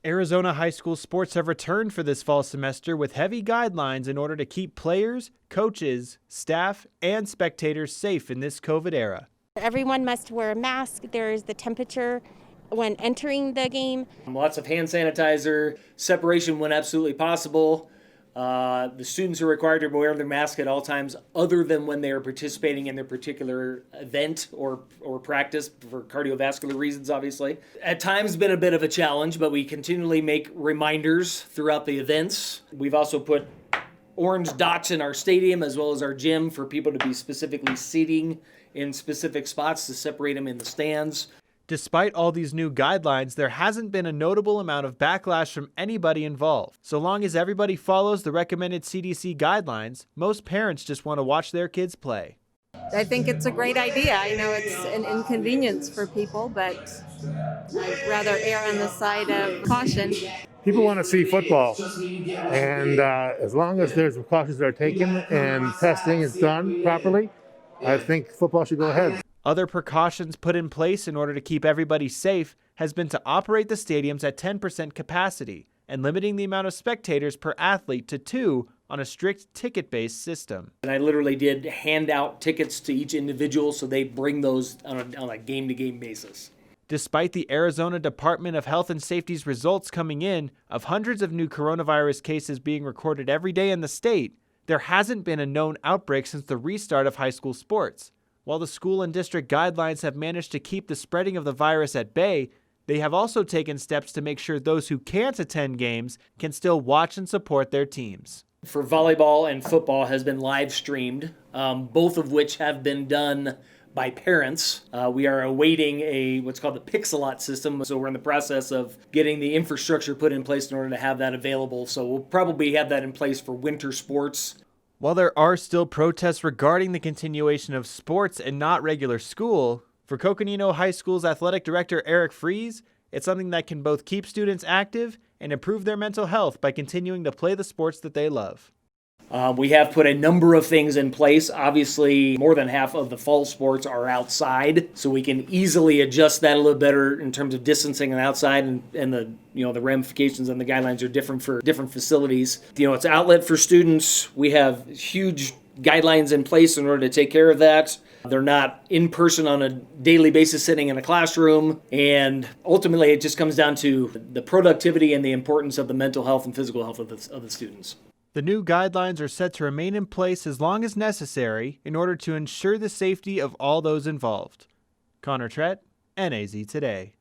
Arizona high school sports have returned for this fall semester with heavy guidelines in order to keep players, coaches, staff, and spectators safe in this COVID era. Everyone must wear a mask. There is the temperature when entering the game. Lots of hand sanitizer, separation when absolutely possible. The students are required to wear their mask at all times other than when they are participating in their particular event or practice for cardiovascular reasons, obviously. At times been a bit of a challenge, but we continually make reminders throughout the events. We've also put orange dots in our stadium as well as our gym for people to be specifically seating in specific spots to separate them in the stands. Despite all these new guidelines, there hasn't been a notable amount of backlash from anybody involved. So long as everybody follows the recommended CDC guidelines, most parents just want to watch their kids play. I think it's a great idea. I know it's an inconvenience for people, but I'd rather err on the side of caution. People want to see football, and as long as there's precautions that are taken and testing is done properly, I think football should go ahead. Other precautions put in place in order to keep everybody safe has been to operate the stadiums at 10% capacity and limiting the amount of spectators per athlete to 2 on a strict ticket-based system. And I literally did hand out tickets to each individual so they bring those on a game-to-game basis. Despite the Arizona Department of Health and Safety's results coming in of hundreds of new coronavirus cases being recorded every day in the state, there hasn't been a known outbreak since the restart of high school sports. While the school and district guidelines have managed to keep the spreading of the virus at bay, they have also taken steps to make sure those who can't attend games can still watch and support their teams. For volleyball and football has been live streamed, both of which have been done by parents. We are awaiting what's called the Pixelot system, so we're in the process of getting the infrastructure put in place in order to have that available. So we'll probably have that in place for winter sports. While there are still protests regarding the continuation of sports and not regular school, for Coconino High School's athletic director Eric Fries, it's something that can both keep students active and improve their mental health by continuing to play the sports that they love. We have put a number of things in place. Obviously, more than half of the fall sports are outside, so we can easily adjust that a little better in terms of distancing and outside, and the ramifications and the guidelines are different for different facilities. It's an outlet for students. We have huge guidelines in place in order to take care of that. They're not in person on a daily basis sitting in a classroom, and ultimately it just comes down to the productivity and the importance of the mental health and physical health of the students. The new guidelines are set to remain in place as long as necessary in order to ensure the safety of all those involved. Connor Trett, NAZ Today.